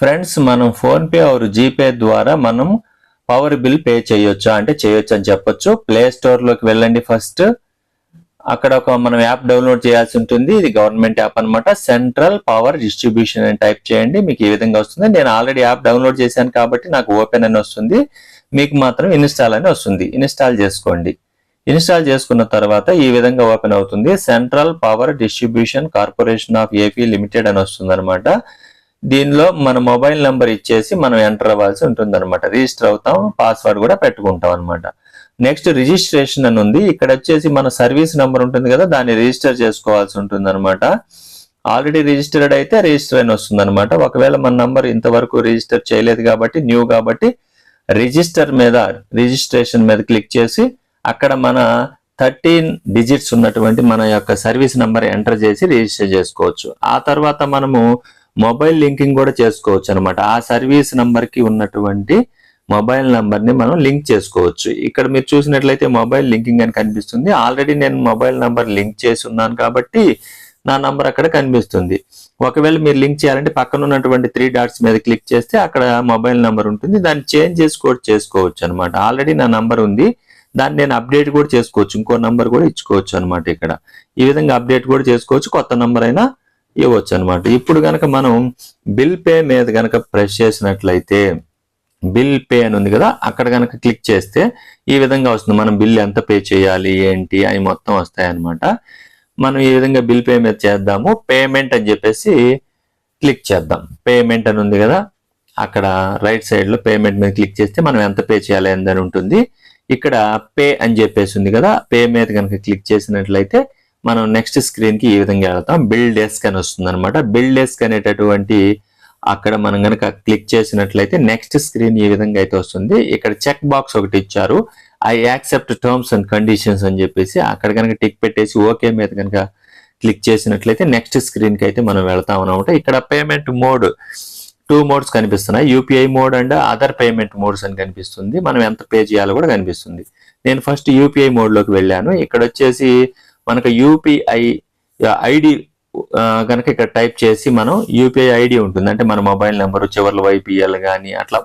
Friends, మనం phone pay are GPay ద్వారా మనం పవర్ బిల్ పే చేయొచ్చు అంటే చేయొచ్చు అని చెప్పొచ్చు. ప్లే స్టోర్ లోకి వెళ్ళండి. ఫస్ట్ అక్కడ మనం యాప్ డౌన్లోడ్ చేయాల్సి ఉంటుంది. ఇది గవర్నమెంట్ యాప్ అన్నమాట. సెంట్రల్ పవర్ డిస్ట్రిబ్యూషన్ అని టైప్ చేయండి. మీకు ఈ విధంగా వస్తుంది. నేను ఆల్రెడీ యాప్ డౌన్లోడ్ చేశాను కాబట్టి నాకు ఓపెన్ అని వస్తుంది. మీకు మాత్రం ఇన్స్టాల్ అని వస్తుంది. ఇన్స్టాల్ చేసుకోండి. ఇన్స్టాల్ చేసుకున్న తర్వాత ఈ విధంగా ఓపెన్ అవుతుంది. Central power distribution corporation of AP limited అని వస్తుంది అనమాట. దీనిలో మన మొబైల్ నెంబర్ ఇచ్చేసి మనం ఎంటర్ అవ్వాల్సి ఉంటుంది అనమాట. రిజిస్టర్ అవుతాం, పాస్వర్డ్ కూడా పెట్టుకుంటాం అనమాట. నెక్స్ట్ రిజిస్ట్రేషన్ అని ఉంది. ఇక్కడ వచ్చేసి మన సర్వీస్ నెంబర్ ఉంటుంది కదా, దాన్ని రిజిస్టర్ చేసుకోవాల్సి ఉంటుంది అనమాట. ఆల్రెడీ రిజిస్టర్డ్ అయితే రిజిస్టర్ అని వస్తుంది అనమాట. ఒకవేళ మన నంబర్ ఇంతవరకు రిజిస్టర్ చేయలేదు కాబట్టి, న్యూ కాబట్టి రిజిస్ట్రేషన్ మీద క్లిక్ చేసి అక్కడ మన 13 డిజిట్స్ ఉన్నటువంటి మన యొక్క సర్వీస్ నెంబర్ ఎంటర్ చేసి రిజిస్టర్ చేసుకోవచ్చు. ఆ తర్వాత మనము మొబైల్ లింకింగ్ కూడా చేసుకోవచ్చు అనమాట. ఆ సర్వీస్ నెంబర్ కి ఉన్నటువంటి మొబైల్ నంబర్ ని మనం లింక్ చేసుకోవచ్చు. ఇక్కడ మీరు చూసినట్లయితే మొబైల్ లింకింగ్ అని కనిపిస్తుంది. ఆల్రెడీ నేను మొబైల్ నంబర్ లింక్ చేసి ఉన్నాను కాబట్టి నా నంబర్ అక్కడ కనిపిస్తుంది. ఒకవేళ మీరు లింక్ చేయాలంటే పక్కన ఉన్నటువంటి 3 డాట్స్ మీద క్లిక్ చేస్తే అక్కడ మొబైల్ నంబర్ ఉంటుంది. దాన్ని చేంజ్ చేసుకోవచ్చు అనమాట. ఆల్రెడీ నా నంబర్ ఉంది, దాన్ని నేను అప్డేట్ కూడా చేసుకోవచ్చు. ఇంకో నంబర్ కూడా ఇచ్చుకోవచ్చు అనమాట. ఇక్కడ ఈ విధంగా అప్డేట్ కూడా చేసుకోవచ్చు, కొత్త నంబర్ అయినా ఇవ్వచ్చు అనమాట. ఇప్పుడు గనక మనం బిల్ పే మీద గనక ప్రెస్ చేసినట్లయితే బిల్ పే అని ఉంది కదా, అక్కడ గనక క్లిక్ చేస్తే ఈ విధంగా వస్తుంది. మనం బిల్ ఎంత పే చేయాలి ఏంటి అని మొత్తం వస్తాయి అనమాట. మనం ఈ విధంగా బిల్ పే మీద చేద్దాము. పేమెంట్ అని చెప్పేసి క్లిక్ చేద్దాం. పేమెంట్ అని ఉంది కదా, అక్కడ రైట్ సైడ్ లో పేమెంట్ మీద క్లిక్ చేస్తే మనం ఎంత పే చేయాలి అని ఉంటుంది. ఇక్కడ పే అని చెప్పేసి ఉంది కదా, పే మీద కనుక క్లిక్ చేసినట్లయితే మనం నెక్స్ట్ స్క్రీన్ కి ఈ విధంగా వెళ్తాం. బిల్ డెస్క్ అని వస్తుంది అనమాట. బిల్ డెస్క్ అనేటటువంటి అక్కడ మనం కనుక క్లిక్ చేసినట్లయితే నెక్స్ట్ స్క్రీన్ ఈ విధంగా అయితే వస్తుంది. ఇక్కడ చెక్ బాక్స్ ఒకటి ఇచ్చారు, I accept terms and conditions అని చెప్పేసి అక్కడ కనుక టిక్ పెట్టేసి ఓకే మీద కనుక క్లిక్ చేసినట్లయితే నెక్స్ట్ స్క్రీన్ కి అయితే మనం వెళ్తాం అనమాట. ఇక్కడ పేమెంట్ మోడ్ 2 మోడ్స్ కనిపిస్తున్నాయి, UPI mode and other payment modes అని కనిపిస్తుంది. మనం ఎంత పే చేయాలో కూడా కనిపిస్తుంది. నేను ఫస్ట్ యూపీఐ మోడ్ లోకి వెళ్ళాను. ఇక్కడ వచ్చేసి మనకు యూపీఐ ఐడి కనుక ఇక్కడ టైప్ చేసి మనం యూపీఐ ఐడి ఉంటుంది, అంటే మన మొబైల్ నెంబర్ చివర్లో వైపీఎల్ కానీ అట్లా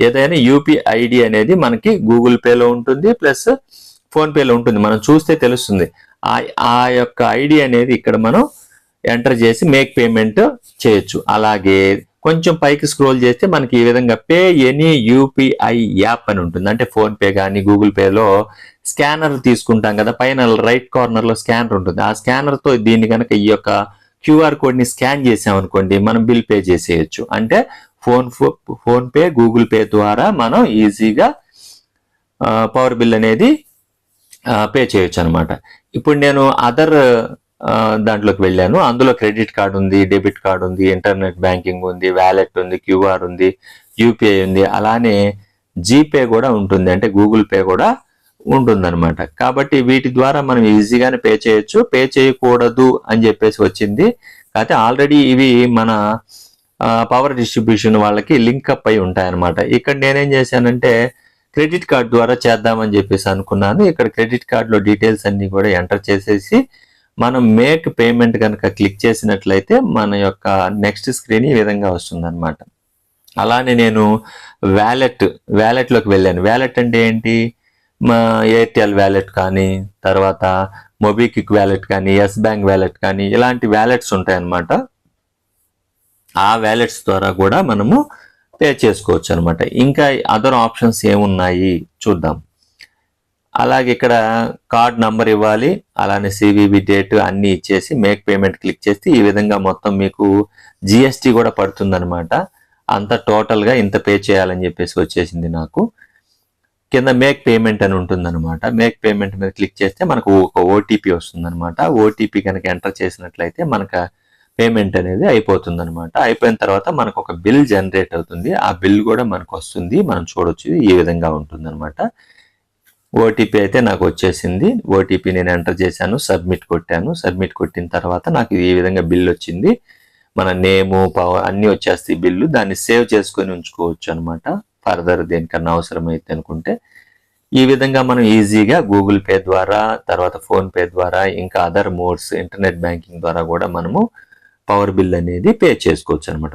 ఏదైనా యూపీఐ ఐడి అనేది మనకి గూగుల్ పేలో ఉంటుంది, ప్లస్ ఫోన్ పేలో ఉంటుంది. మనం చూస్తే తెలుస్తుంది. ఆ యొక్క ఐడి అనేది ఇక్కడ మనం ఎంటర్ చేసి మేక్ పేమెంట్ చేయొచ్చు. అలాగే కొంచెం పైకి స్క్రోల్ చేస్తే మనకి ఈ విధంగా పే ఎనీ యూపీఐ యాప్ అని ఉంటుంది. అంటే ఫోన్ పే కానీ గూగుల్ పేలో స్కానర్ తీసుకుంటాం కదా, పైన రైట్ కార్నర్ లో స్కానర్ ఉంటుంది. ఆ స్కానర్ తో దీన్ని కనుక ఈ యొక్క క్యూఆర్ కోడ్ ని స్కాన్ చేసామనుకోండి, మనం బిల్ పే చేసేయచ్చు. అంటే ఫోన్ పే గూగుల్ పే ద్వారా మనం ఈజీగా పవర్ బిల్ అనేది పే చేయొచ్చు అనమాట. ఇప్పుడు నేను అదర్ దాంట్లోకి వెళ్ళాను. అందులో క్రెడిట్ కార్డు ఉంది, డెబిట్ కార్డు ఉంది, ఇంటర్నెట్ బ్యాంకింగ్ ఉంది, వ్యాలెట్ ఉంది, క్యూఆర్ ఉంది, యూపీఐ ఉంది, అలానే జీపే కూడా ఉంటుంది, అంటే గూగుల్ పే కూడా ఉంటుందన్నమాట. కాబట్టి వీటి ద్వారా మనం ఈజీగానే పే చేయొచ్చు. పే చేయకూడదు అని చెప్పేసి వచ్చింది, కాకపోతే ఆల్రెడీ ఇవి మన పవర్ డిస్ట్రిబ్యూషన్ వాళ్ళకి లింక్ అప్ అయి ఉంటాయన్నమాట. ఇక్కడ నేనేం చేశానంటే క్రెడిట్ కార్డ్ ద్వారా చేద్దామని చెప్పేసి అనుకున్నాను. ఇక్కడ క్రెడిట్ కార్డులో డీటెయిల్స్ అన్ని కూడా ఎంటర్ చేసేసి మనం మేక్ పేమెంట్ కనుక క్లిక్ చేసినట్లయితే మన యొక్క నెక్స్ట్ స్క్రీన్ ఈ విధంగా వస్తుంది అనమాట. అలానే నేను వ్యాలెట్లోకి వెళ్ళాను. వ్యాలెట్ అంటే ఏంటి, మా ఎయిర్టెల్ వ్యాలెట్ కానీ, తర్వాత మొబిక్విక్ వ్యాలెట్ కానీ, ఎస్ బ్యాంక్ వ్యాలెట్ కానీ, ఇలాంటి వ్యాలెట్స్ ఉంటాయన్నమాట. ఆ వ్యాలెట్స్ ద్వారా కూడా మనము పే చేసుకోవచ్చు అనమాట. ఇంకా అదర్ ఆప్షన్స్ ఏమున్నాయి చూద్దాం. అలాగే ఇక్కడ కార్డ్ నంబర్ ఇవ్వాలి, అలానే సివివి డేట్ అన్ని ఇచ్చేసి మేక్ పేమెంట్ క్లిక్ చేస్తే ఈ విధంగా మొత్తం మీకు జిఎస్టీ కూడా పడుతుంది అనమాట. అంత టోటల్ గా ఇంత పే చేయాలని చెప్పేసి వచ్చేసింది నాకు. కింద మేక్ పేమెంట్ అని ఉంటుంది అనమాట. మేక్ పేమెంట్ మీద క్లిక్ చేస్తే మనకు ఒక ఓటీపీ వస్తుంది అనమాట. ఓటీపీ కనుక ఎంటర్ చేసినట్లయితే మనకు పేమెంట్ అనేది అయిపోతుంది అనమాట. అయిపోయిన తర్వాత మనకు ఒక బిల్ జనరేట్ అవుతుంది. ఆ బిల్ కూడా మనకు వస్తుంది, మనం చూడొచ్చు. ఈ విధంగా ఉంటుంది అనమాట. ఓటీపీ అయితే నాకు వచ్చేసింది. ఓటీపీ నేను ఎంటర్ చేశాను, సబ్మిట్ కొట్టాను. సబ్మిట్ కొట్టిన తర్వాత నాకు ఈ విధంగా బిల్ వచ్చింది. మన నేము పవర్ అన్ని వచ్చేస్తాయి బిల్లు. దాన్ని సేవ్ చేసుకొని ఉంచుకోవచ్చు అనమాట, ఫర్దర్ దేనికన్నా అవసరం అయితే అనుకుంటే. ఈ విధంగా మనం ఈజీగా గూగుల్ పే ద్వారా, తర్వాత ఫోన్ పే ద్వారా, ఇంకా అదర్ మోడ్స్ ఇంటర్నెట్ బ్యాంకింగ్ ద్వారా కూడా మనము పవర్ బిల్ అనేది పే చేసుకోవచ్చు అనమాట.